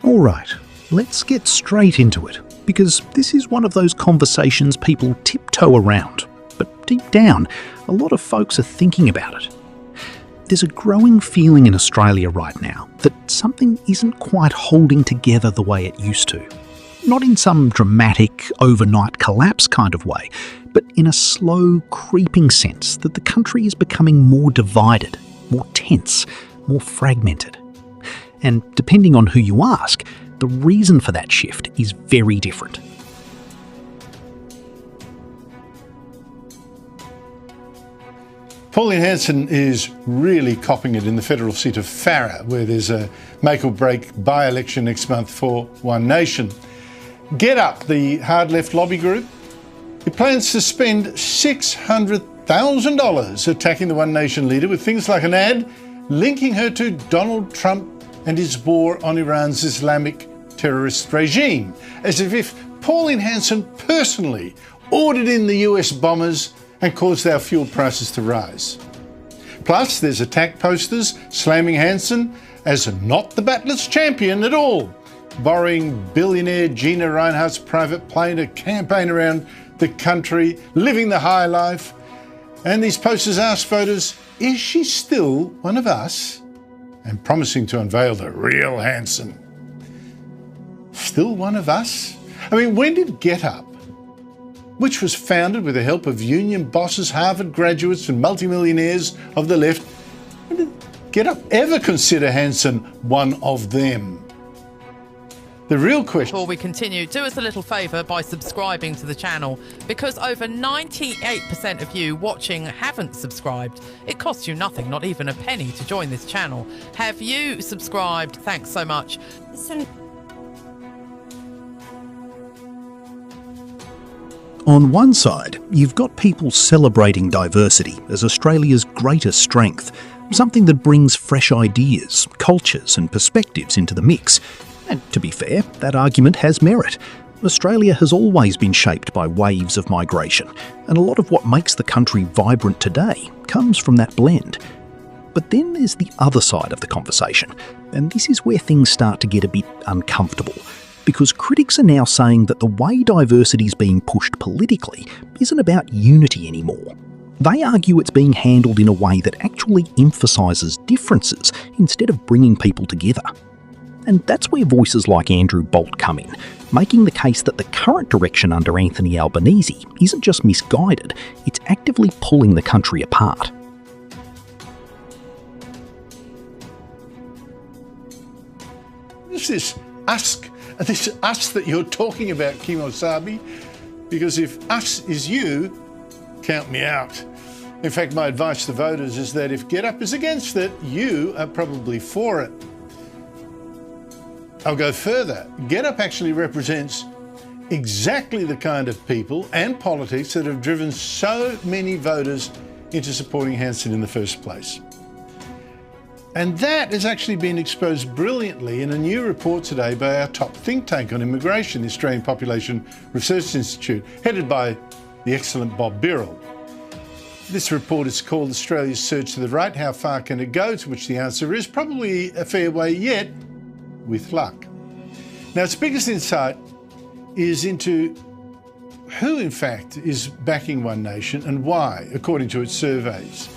Alright, let's get straight into it, because this is one of those conversations people tiptoe around. But deep down, a lot of folks are thinking about it. There's a growing feeling in Australia right now that something isn't quite holding together the way it used to. Not in some dramatic, overnight collapse kind of way, but in a slow, creeping sense that the country is becoming more divided, more tense, more fragmented. And depending on who you ask, the reason for that shift is very different. Pauline Hanson is really copping it in the federal seat of Farrer, where there's a make-or-break by-election next month for One Nation. Get Up, the hard-left lobby group, it plans to spend $600,000 attacking the One Nation leader with things like an ad linking her to Donald Trump and his war on Iran's Islamic terrorist regime, as if Pauline Hanson personally ordered in the US bombers and caused our fuel prices to rise. Plus, there's attack posters slamming Hanson as not the battler's champion at all, borrowing billionaire Gina Reinhardt's private plane to campaign around the country, living the high life. And these posters ask voters, is she still one of us? And promising to unveil the real Hanson. Still one of us? I mean, when did Get Up, which was founded with the help of union bosses, Harvard graduates and multimillionaires of the left, when did Get Up ever consider Hanson one of them? The real question... Before we continue, do us a little favour by subscribing to the channel, because over 98% of you watching haven't subscribed. It costs you nothing, not even a penny, to join this channel. Have you subscribed? Thanks so much. On one side, you've got people celebrating diversity as Australia's greatest strength, something that brings fresh ideas, cultures and perspectives into the mix. And to be fair, that argument has merit. Australia has always been shaped by waves of migration, and a lot of what makes the country vibrant today comes from that blend. But then there's the other side of the conversation, and this is where things start to get a bit uncomfortable, because critics are now saying that the way diversity is being pushed politically isn't about unity anymore. They argue it's being handled in a way that actually emphasises differences instead of bringing people together. And that's where voices like Andrew Bolt come in, making the case that the current direction under Anthony Albanese isn't just misguided, it's actively pulling the country apart. Is this us that you're talking about, Kimosabi? Because if us is you, count me out. In fact, my advice to voters is that if Get Up is against it, you are probably for it. I'll go further. Get Up actually represents exactly the kind of people and politics that have driven so many voters into supporting Hanson in the first place. And that has actually been exposed brilliantly in a new report today by our top think tank on immigration, the Australian Population Research Institute, headed by the excellent Bob Birrell. This report is called Australia's Search to the Right, How Far Can It Go? To which the answer is probably a fair way yet, with luck. Now, its biggest insight is into who, in fact, is backing One Nation and why, according to its surveys.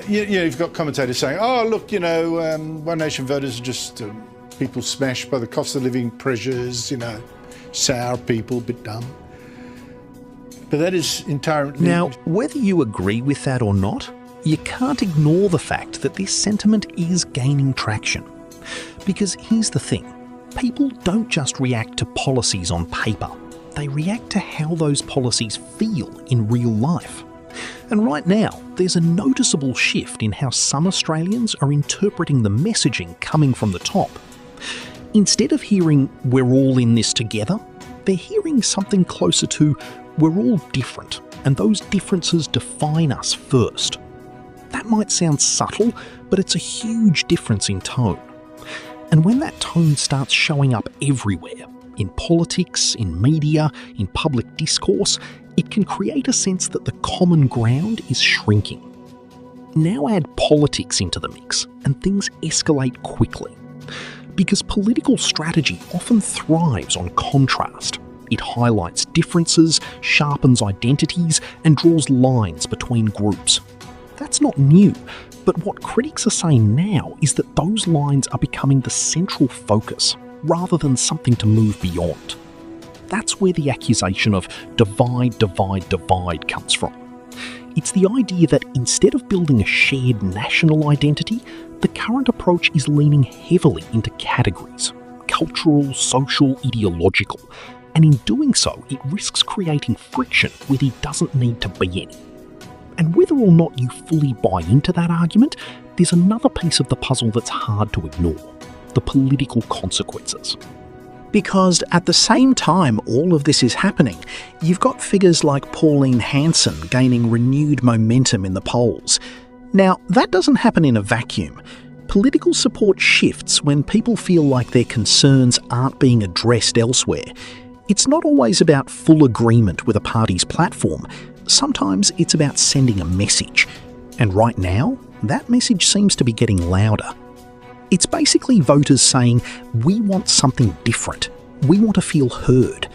You've got commentators saying, oh, look, One Nation voters are just people smashed by the cost of living pressures, sour people, a bit dumb. But that is entirely... Now, whether you agree with that or not, you can't ignore the fact that this sentiment is gaining traction. Because here's the thing, people don't just react to policies on paper, they react to how those policies feel in real life. And right now, there's a noticeable shift in how some Australians are interpreting the messaging coming from the top. Instead of hearing, we're all in this together, they're hearing something closer to, we're all different, and those differences define us first. That might sound subtle, but it's a huge difference in tone. And when that tone starts showing up everywhere, in politics, in media, in public discourse, it can create a sense that the common ground is shrinking. Now add politics into the mix, and things escalate quickly. Because political strategy often thrives on contrast. It highlights differences, sharpens identities, and draws lines between groups. That's not new, but what critics are saying now is that those lines are becoming the central focus, rather than something to move beyond. That's where the accusation of divide, divide, divide comes from. It's the idea that instead of building a shared national identity, the current approach is leaning heavily into categories: cultural, social, ideological, and in doing so, it risks creating friction where there doesn't need to be any. And whether or not you fully buy into that argument, there's another piece of the puzzle that's hard to ignore: the political consequences. Because at the same time all of this is happening, you've got figures like Pauline Hanson gaining renewed momentum in the polls. Now, that doesn't happen in a vacuum. Political support shifts when people feel like their concerns aren't being addressed elsewhere. It's not always about full agreement with a party's platform. Sometimes it's about sending a message. And right now, that message seems to be getting louder. It's basically voters saying, we want something different. We want to feel heard.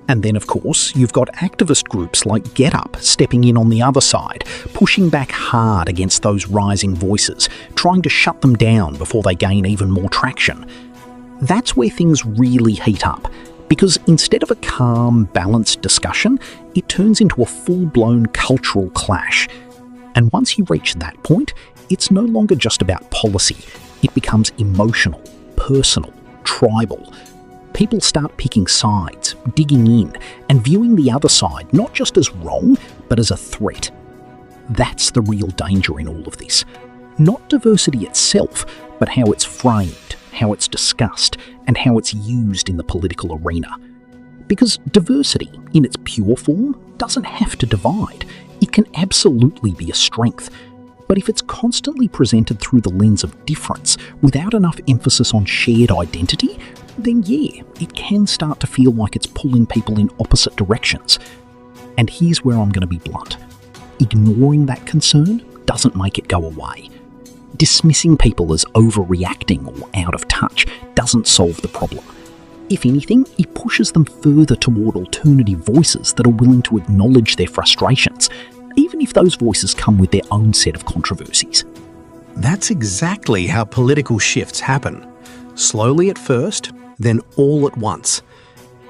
And then, of course, you've got activist groups like GetUp stepping in on the other side, pushing back hard against those rising voices, trying to shut them down before they gain even more traction. That's where things really heat up, because instead of a calm, balanced discussion, it turns into a full-blown cultural clash. And once you reach that point, it's no longer just about policy. It becomes emotional, personal, tribal. People start picking sides, digging in, and viewing the other side not just as wrong, but as a threat. That's the real danger in all of this. Not diversity itself, but how it's framed, how it's discussed, and how it's used in the political arena. Because diversity, in its pure form, doesn't have to divide. It can absolutely be a strength. But if it's constantly presented through the lens of difference, without enough emphasis on shared identity, then yeah, it can start to feel like it's pulling people in opposite directions. And here's where I'm going to be blunt. Ignoring that concern doesn't make it go away. Dismissing people as overreacting or out of touch doesn't solve the problem. If anything, it pushes them further toward alternative voices that are willing to acknowledge their frustrations, even if those voices come with their own set of controversies. That's exactly how political shifts happen. Slowly at first, then all at once.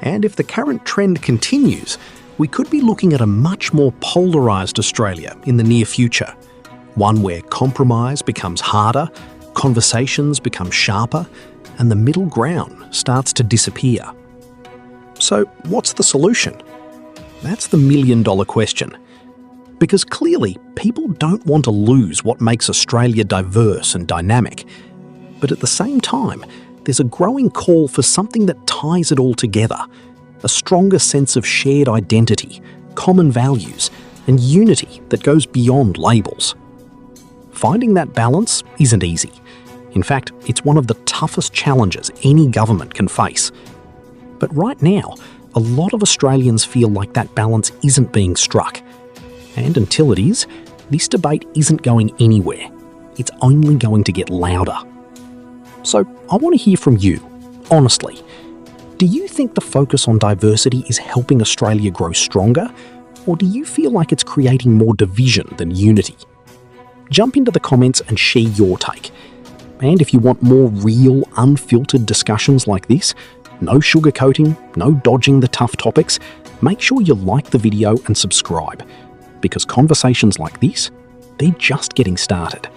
And if the current trend continues, we could be looking at a much more polarised Australia in the near future. One where compromise becomes harder, conversations become sharper, and the middle ground starts to disappear. So what's the solution? That's the million-dollar question. Because clearly, people don't want to lose what makes Australia diverse and dynamic. But at the same time, there's a growing call for something that ties it all together, a stronger sense of shared identity, common values, and unity that goes beyond labels. Finding that balance isn't easy. In fact, it's one of the toughest challenges any government can face. But right now, a lot of Australians feel like that balance isn't being struck. And until it is, this debate isn't going anywhere. It's only going to get louder. So I want to hear from you, honestly. Do you think the focus on diversity is helping Australia grow stronger? Or do you feel like it's creating more division than unity? Jump into the comments and share your take. And if you want more real, unfiltered discussions like this, no sugarcoating, no dodging the tough topics, make sure you like the video and subscribe. Because conversations like this, they're just getting started.